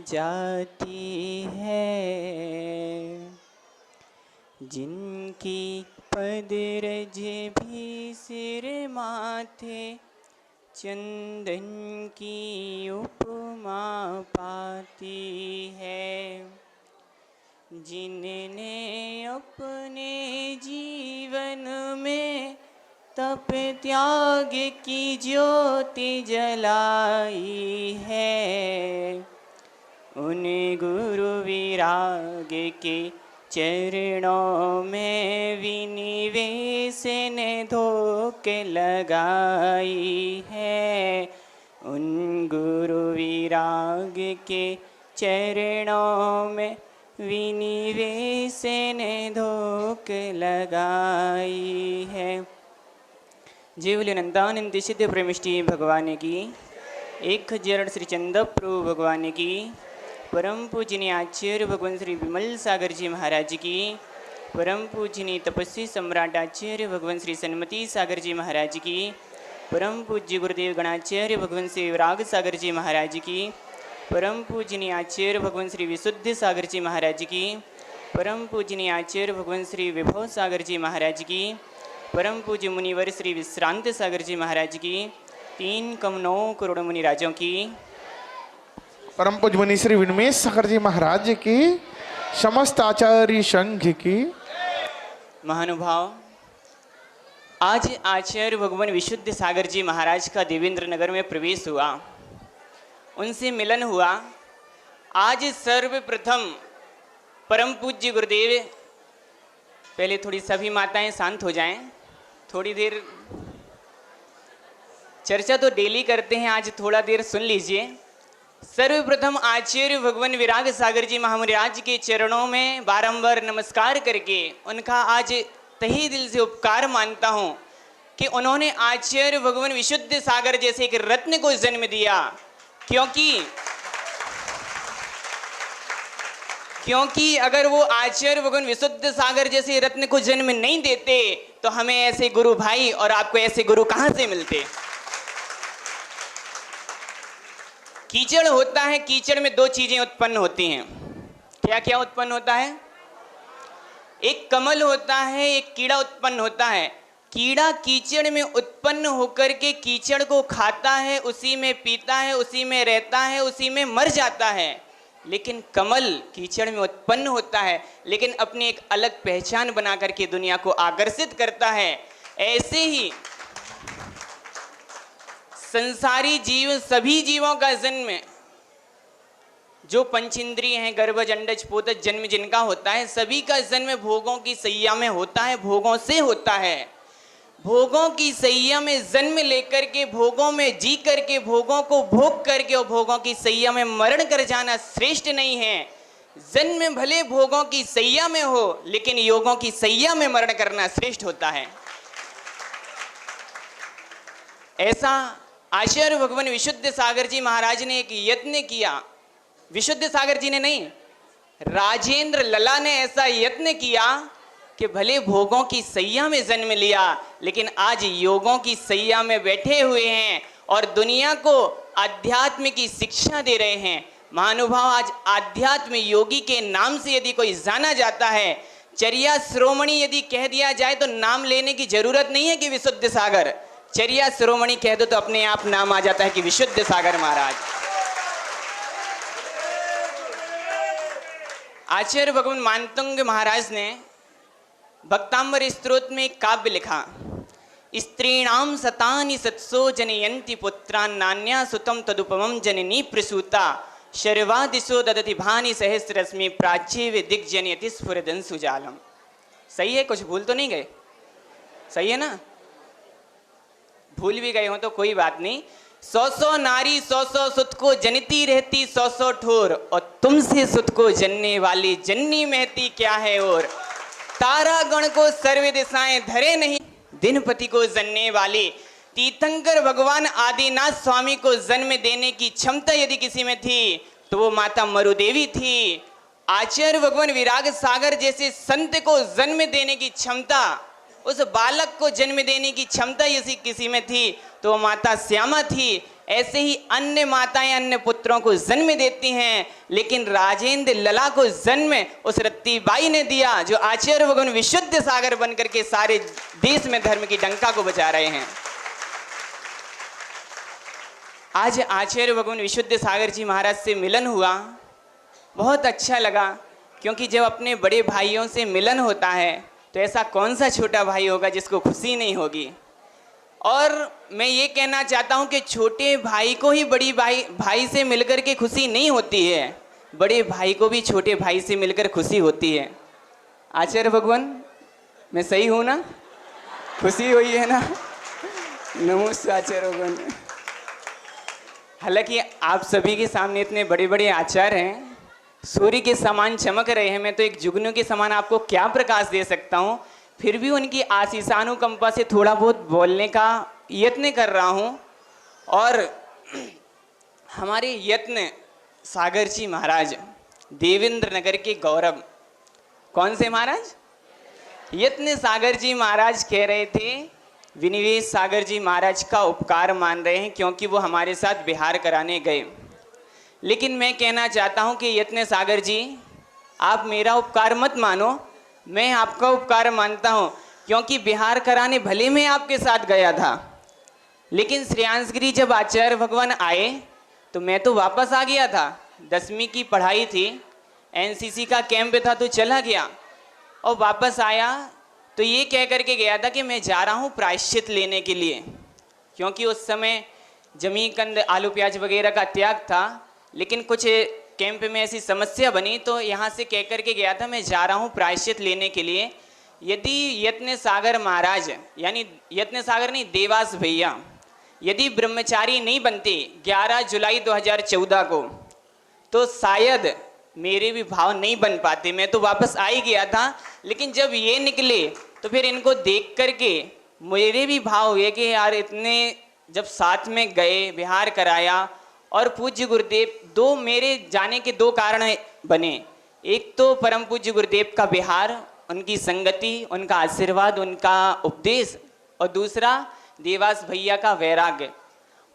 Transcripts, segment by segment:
जाती है, जिनकी पदरज भी सिर माथे चंदन की उपमा पाती है, जिनने अपने जीवन में तप त्याग की ज्योति जलाई है, उन गुरु विराग के चरणों में विनिवेश ने धोख लगाई है, उन गुरु विराग के चरणों में विनिवेश ने धोख लगाई है। जीवली नंदानंद सिद्ध प्रेमिष्टि भगवान की, 1000 श्री चंद प्रभु भगवान की, परम पूजनीय आचार्य भगवान श्री विमल सागर जी महाराज की, परम पूजनीय तपस्वी सम्राट आचार्य भगवान श्री सन्मति सागर जी महाराज की, परम पूज्य गुरुदेव गणाचार्य भगवान श्री विराग सागर जी महाराज की, परम पूजनीय आचार्य भगवान श्री विशुद्ध सागर जी महाराज की, परम पूजनीय आचार्य भगवान श्री विभव सागर जी महाराज की, परम पूज्य मुनिवर श्री विश्रांत सागर जी महाराज की, 3 कम 9 करोड़ मुनि राजों की, परम पूज्य मुनि श्री विनमेश सागर जी महाराज की, समस्त आचार्य संघ की। महानुभाव, आज आचार्य भगवान विशुद्ध सागर जी महाराज का देवेंद्र नगर में प्रवेश हुआ, उनसे मिलन हुआ। आज सर्वप्रथम परम पूज्य गुरुदेव, पहले थोड़ी सभी माताएं शांत हो जाएं, थोड़ी देर चर्चा तो डेली करते हैं, आज थोड़ा देर सुन लीजिए। सर्वप्रथम आचार्य भगवान विराग सागर जी महाराज के चरणों में बारंबार नमस्कार करके उनका आज तहे दिल से उपकार मानता हूं कि उन्होंने आचार्य भगवान विशुद्ध सागर जैसे एक रत्न को जन्म दिया, क्योंकि अगर वो आचार्य भगवान विशुद्ध सागर जैसे रत्न को जन्म नहीं देते तो हमें ऐसे गुरु भाई और आपको ऐसे गुरु कहां से मिलते। कीचड़ होता है, कीचड़ में 2 चीजें उत्पन्न होती हैं। क्या क्या उत्पन्न होता है? एक कमल होता है, एक कीड़ा उत्पन्न होता है। कीड़ा कीचड़ में उत्पन्न होकर के कीचड़ को खाता है, उसी में पीता है, उसी में रहता है, उसी में मर जाता है। लेकिन कमल कीचड़ में उत्पन्न होता है, लेकिन अपनी एक अलग पहचान बना करके दुनिया को आकर्षित करता है। ऐसे ही संसारी जीव, सभी जीवों का जन्म, जो पंचेंद्रिय हैं, गर्भज अंडज पोतज जन्म जिनका होता है, सभी का जन्म भोगों की सैया में होता है, भोगों से होता है। भोगों की सैया में जन्म लेकर के, भोगों में जी करके, भोगों को भोग करके और भोगों की सैया में मरण कर जाना श्रेष्ठ नहीं है। जन्म भले भोगों की सैया में हो, लेकिन योगों की सैया में मरण करना श्रेष्ठ होता है। ऐसा आचार्य भगवान विशुद्ध सागर जी महाराज ने एक यत्न किया। विशुद्ध सागर जी ने नहीं, राजेंद्र लला ने ऐसा यत्न किया कि भले भोगों की सैया में जन्म लिया, लेकिन आज योगों की सैया में बैठे हुए हैं और दुनिया को अध्यात्म की शिक्षा दे रहे हैं। महानुभाव, आज आध्यात्म योगी के नाम से यदि कोई जाना जाता है, चर्या श्रोमणी यदि कह दिया जाए तो नाम लेने की जरूरत नहीं है कि विशुद्ध सागर, चर्या श्रोमणी कह दो तो अपने आप नाम आ जाता है कि विशुद्ध सागर महाराज। आचार्य भगवान मानतुंग महाराज ने भक्तांबर स्तोत्र में एक काव्य लिखा, स्त्रीणाम सतानि सत्सो जनयन्ति पुत्रान् नान्या सुतम तदुपमं जननी प्रसूता शर्वादिशो ददति भानि सहस्रश्मि प्राच्ये दिग्जनयति स्फुरदं सुजालम। सही है? कुछ भूल तो नहीं गए? सही है ना? भूल भी गए हो तो कोई बात नहीं। 100 नारी 100 सुत को जनती रहती 100 ठोर, और तुमसे सुत को जनने वाली जन्नी महती क्या है और। तारा गण को सर्व दिशाएं धरे नहीं, दिनपति को जनने वाली। तीर्थंकर भगवान आदिनाथ स्वामी को जन्म देने की क्षमता यदि किसी में थी तो वो माता मरुदेवी थी। आचार्य भगवान विराग सागर जैसे संत को जन्म देने की क्षमता, उस बालक को जन्म देने की क्षमता यदि किसी में थी तो माता श्यामा थी। ऐसे ही अन्य माताएं अन्य पुत्रों को जन्म देती हैं, लेकिन राजेंद्र लला को जन्म उस रत्तीबाई ने दिया जो आचार्य भगवान विशुद्ध सागर बनकर के सारे देश में धर्म की डंका को बचा रहे हैं। आज आचार्य भगवान विशुद्ध सागर जी महाराज से मिलन हुआ, बहुत अच्छा लगा, क्योंकि जब अपने बड़े भाइयों से मिलन होता है तो ऐसा कौन सा छोटा भाई होगा जिसको खुशी नहीं होगी। और मैं ये कहना चाहता हूँ कि छोटे भाई को ही बड़ी भाई से मिलकर के खुशी नहीं होती है, बड़े भाई को भी छोटे भाई से मिलकर खुशी होती है। आचार्य भगवान, मैं सही हूँ ना? खुशी हुई है ना? नमस्ते आचार्य भगवान। हालांकि आप सभी के सामने इतने बड़े बड़े आचार्य हैं, सूर्य के समान चमक रहे हैं, मैं तो एक जुगनू के समान आपको क्या प्रकाश दे सकता हूँ, फिर भी उनकी आशीषानुकंपा से थोड़ा बहुत बोलने का यत्न कर रहा हूँ। और हमारे यत्न सागर जी महाराज देवेंद्र नगर के गौरव, कौन से महाराज? यत्न सागर जी महाराज कह रहे थे विनिवेश सागर जी महाराज का उपकार मान रहे हैं, क्योंकि वो हमारे साथ बिहार कराने गए। लेकिन मैं कहना चाहता हूं कि यत्न सागर जी, आप मेरा उपकार मत मानो, मैं आपका उपकार मानता हूं, क्योंकि बिहार कराने भले मैं आपके साथ गया था, लेकिन श्रेयांसगिरी जब आचार्य भगवान आए तो मैं तो वापस आ गया था। 10वीं की पढ़ाई थी, एनसीसी का कैंप था तो चला गया, और वापस आया तो ये कह करके गया था कि मैं जा रहा हूँ प्रायश्चित लेने के लिए, क्योंकि उस समय जमी कंद आलू प्याज वगैरह का त्याग था। लेकिन कुछ कैंप में ऐसी समस्या बनी तो यहाँ से कह करके गया था मैं जा रहा हूँ प्रायश्चित लेने के लिए। यदि यत्न सागर महाराज, यानी यत्न सागर नहीं, देवास भैया, यदि ब्रह्मचारी नहीं बनते 11 जुलाई 2014 को, तो शायद मेरे भी भाव नहीं बन पाते, मैं तो वापस आ ही गया था। लेकिन जब ये निकले तो फिर इनको देख करके मेरे भी भाव हुए कि यार इतने जब साथ में गए, बिहार कराया, और पूज्य गुरुदेव, दो मेरे जाने के दो कारण बने। एक तो परम पूज्य गुरुदेव का बिहार, उनकी संगति, उनका आशीर्वाद, उनका उपदेश, और दूसरा देवास भैया का वैराग्य,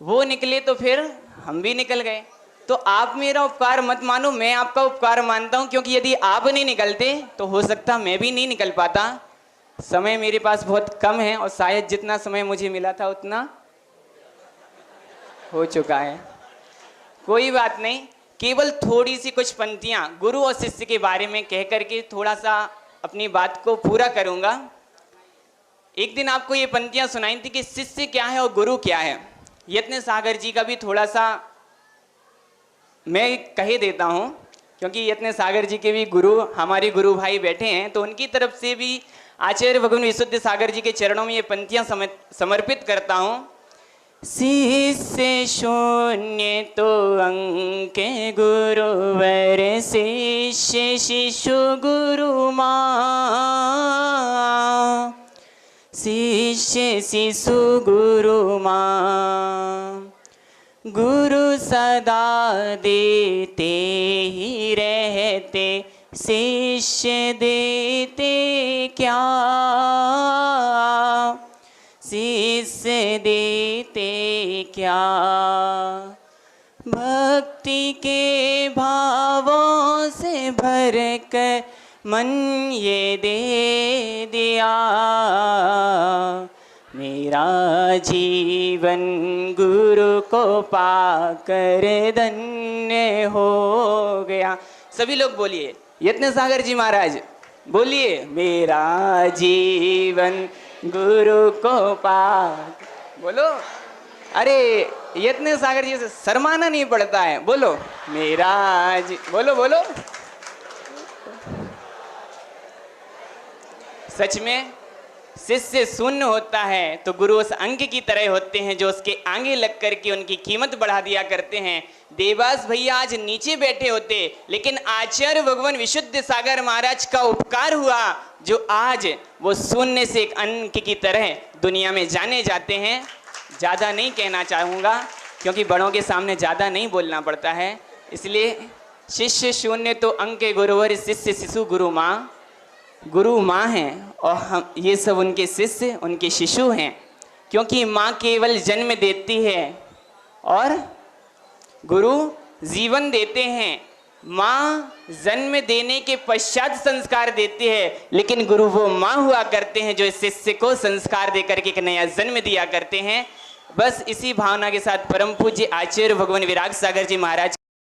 वो निकले तो फिर हम भी निकल गए। तो आप मेरा उपकार मत मानो, मैं आपका उपकार मानता हूँ, क्योंकि यदि आप नहीं निकलते तो हो सकता मैं भी नहीं निकल पाता। समय मेरे पास बहुत कम है, और शायद जितना समय मुझे मिला था उतना हो चुका है। कोई बात नहीं, केवल थोड़ी सी कुछ पंक्तियाँ गुरु और शिष्य के बारे में कह करके थोड़ा सा अपनी बात को पूरा करूँगा। एक दिन आपको ये पंक्तियाँ सुनाई थी कि शिष्य क्या है और गुरु क्या है। यत्न सागर जी का भी थोड़ा सा मैं कह देता हूँ, क्योंकि यत्न सागर जी के भी गुरु, हमारे गुरु भाई बैठे हैं, तो उनकी तरफ से भी आचार्य भगवान विशुद्ध सागर जी के चरणों में ये पंक्तियाँ समर्पित करता हूँ। शिष्य शून्य तो अंक गुरुवर, शिष्य शिशु गुरु माँ, शिष्य शिशु गुरु माँ। गुरु सदा देते ही रहते, शिष्य देते क्या, शिष्य देते क्या। भक्ति के भावों से भर कर मन ये दे दिया, मेरा जीवन गुरु को पाकर धन्य हो गया। सभी लोग बोलिए, यत्न सागर जी महाराज बोलिए, मेरा जीवन गुरु को पाक। बोलो, अरे यत्न सागर जी से शर्माना नहीं पड़ता है, बोलो मेरा बोलो बोलो। सच में शिष्य शून्य होता है तो गुरु उस अंक की तरह होते हैं जो उसके आगे लग करके उनकी कीमत बढ़ा दिया करते हैं। देवास भैया आज नीचे बैठे होते, लेकिन आचार्य भगवान विशुद्ध सागर महाराज का उपकार हुआ जो आज वो शून्य से एक अंक की तरह दुनिया में जाने जाते हैं। ज़्यादा नहीं कहना चाहूँगा, क्योंकि बड़ों के सामने ज़्यादा नहीं बोलना पड़ता है, इसलिए शिष्य शून्य तो अंक गुरुवर, शिष्य शिशु गुरु माँ। गुरु माँ हैं और हम ये सब उनके शिष्य, उनके शिशु हैं, क्योंकि माँ केवल जन्म देती है और गुरु जीवन देते हैं, माँ जन्म देने के पश्चात संस्कार देती है, लेकिन गुरु वो माँ हुआ करते हैं जो इस शिष्य को संस्कार देकर के एक नया जन्म दिया करते हैं। बस इसी भावना के साथ परम पूज्य आचार्य भगवान विराग सागर जी महाराज